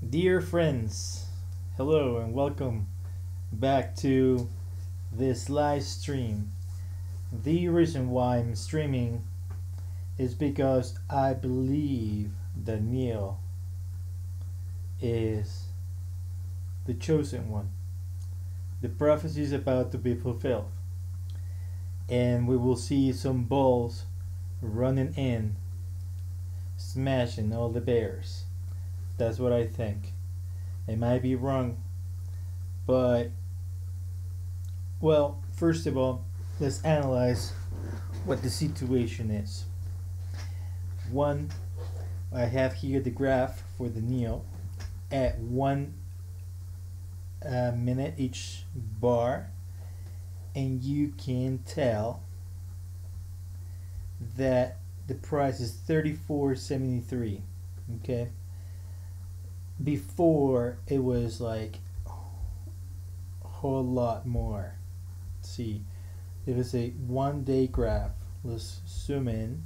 Dear friends, hello and welcome back to this live stream. The reason why I'm streaming is because I believe that Neil is the chosen one. The prophecy is about to be fulfilled, and we will see some balls running in, smashing all the bears. That's what I think. I might be wrong, but well, first of all, let's analyze what the situation is. One, I have here the graph for the Neo at 1 minute each bar, and you can tell that the price is 34.73. Okay, before it was like a whole lot more. Let's see, there was a 1 day graph. Let's zoom in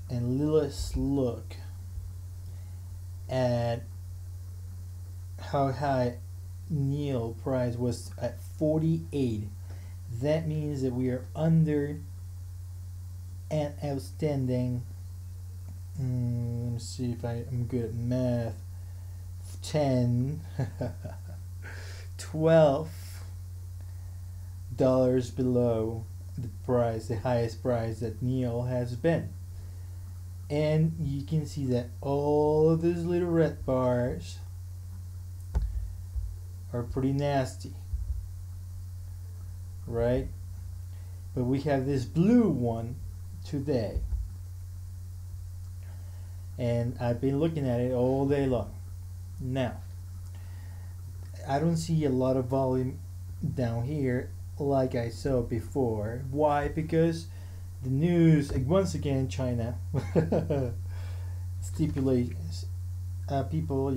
and let's look at how high Neil price was at 48. That means that we are under an outstanding, let me see if I'm good at math, 10 $12 below the price, the highest price that Neil has been. And you can see that all of these little red bars are pretty nasty, right? But we have this blue one today, and I've been looking at it all day long. Now, I don't see a lot of volume down here like I saw before. Why? Because the news, once again, China stipulates people,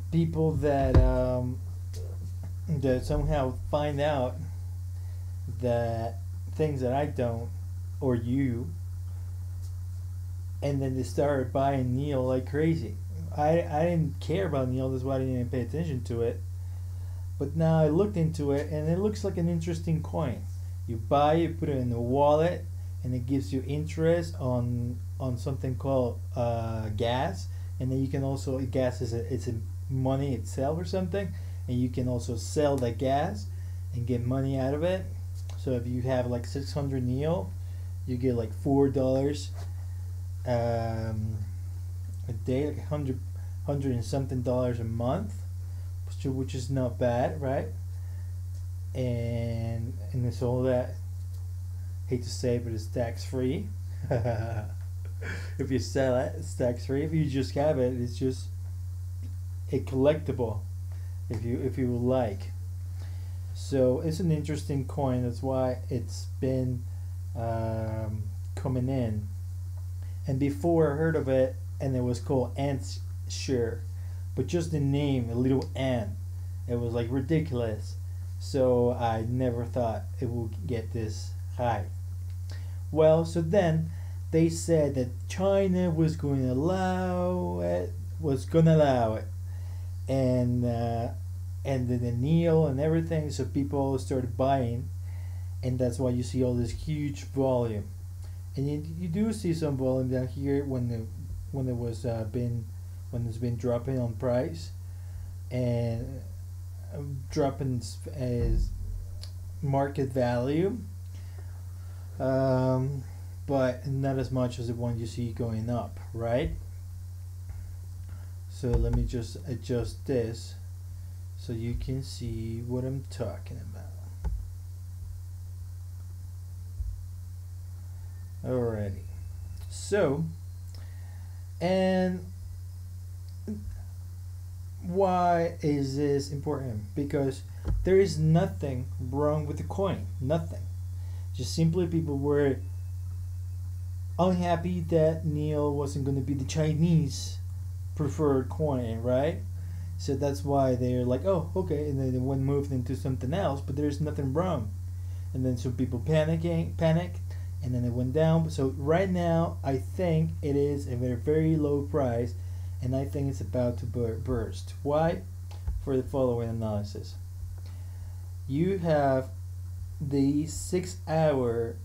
people that that somehow find out that things that I don't, or you, and then they started buying Neil like crazy. I didn't care about Neil, that's why I didn't even pay attention to it. But now I looked into it, and it looks like an interesting coin. You buy it, put it in a wallet, and it gives you interest on something called gas. And then you can also, gas is it's a money itself or something, and you can also sell the gas and get money out of it. So if you have like 600 Neil, you get like $4 a day, like 100 and something dollars a month, which is not bad, right? And it's all that, hate to say it, but it's tax free. If you sell it, it's tax free. If you just have it, it's just a collectible, if you like. So it's an interesting coin. That's why it's been coming in. And before I heard of it, and it was called ant share, but just the name, a little ant, it was like ridiculous. So I never thought it would get this high. Well, so then they said that China was going to allow it, and then the Neil and everything. So people started buying, and that's why you see all this huge volume. And you do see some volume down here when it's been dropping on price and dropping as market value, but not as much as the one you see going up, right? So let me just adjust this so you can see what I'm talking about. Alrighty. So, and why is this important? Because there is nothing wrong with the coin. Nothing. Just simply people were unhappy that Neil wasn't going to be the Chinese preferred coin, right? So that's why they're like, oh, okay, and then they moved into something else, but there's nothing wrong. And then some people panicked, and then it went down. So right now I think it is at a very low price, and I think it's about to burst. Why? For the following analysis. You have the 6-hour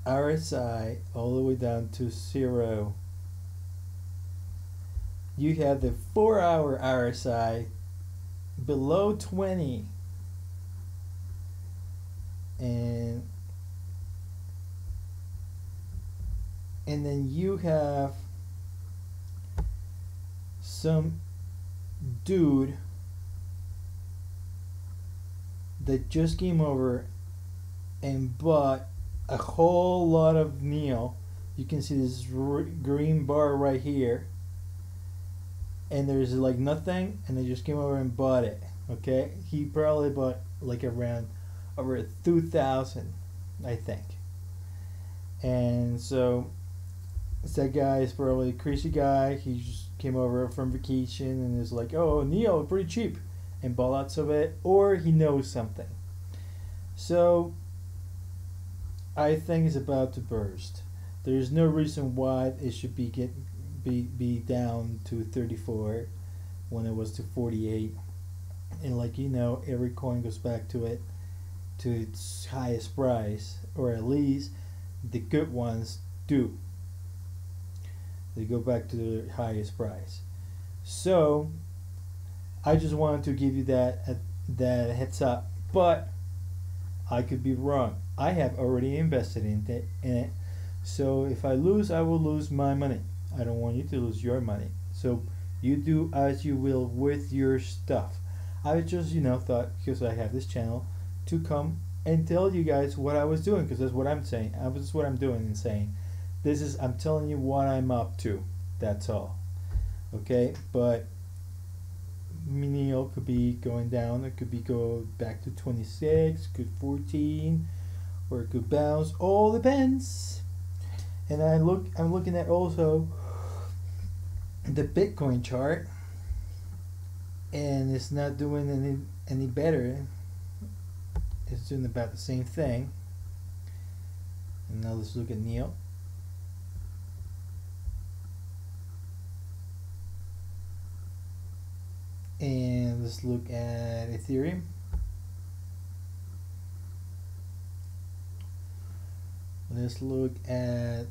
RSI all the way down to 0. You have the 4-hour RSI below 20, and then you have some dude that just came over and bought a whole lot of NEO. You can see this green bar right here, and there's like nothing, and they just came over and bought it. Okay, he probably bought like around over 2,000, I think. And so that guy is probably a crazy guy. He just came over from vacation and is like, oh, NEO, pretty cheap, and bought lots of it, or he knows something. So I think it's about to burst. There's no reason why it should be down to 34 when it was to 48. And like you know, every coin goes back to its highest price, or at least the good ones do. They go back to their highest price. So I just wanted to give you that heads up, but I could be wrong. I have already invested in it, so if I lose, I will lose my money. I don't want you to lose your money. So you do as you will with your stuff. I just thought, because I have this channel, to come and tell you guys what I was doing, because that's what I'm saying. That's what I'm doing and saying. I'm telling you what I'm up to. That's all. Okay, but NEO could be going down. It could be go back to 26, could 14, or it could bounce. All depends. And I'm looking at also the Bitcoin chart, and it's not doing any better. It's doing about the same thing. And now let's look at NEO. And let's look at Ethereum. Let's look at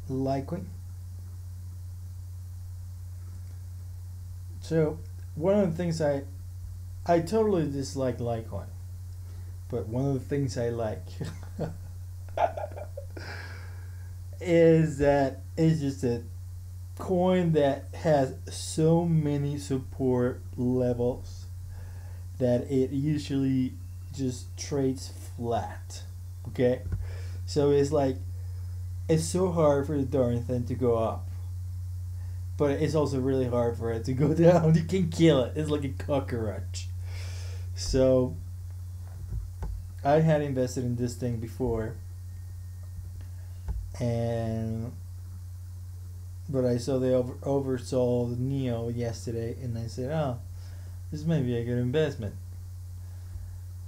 Litecoin. So one of the things I totally dislike Litecoin, but one of the things I like is that it's just a coin that has so many support levels that it usually just trades flat. Okay, so it's so hard for the darn thing to go up, but it's also really hard for it to go down. You can kill it. It's like a cockroach. So I had invested in this thing before, but I saw they oversold NEO yesterday, and I said, oh, this may be a good investment.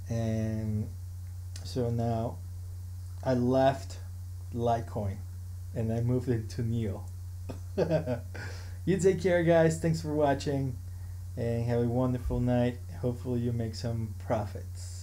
And so now I left Litecoin and I moved into NEO. You take care, guys. Thanks for watching, and have a wonderful night. Hopefully you make some profits.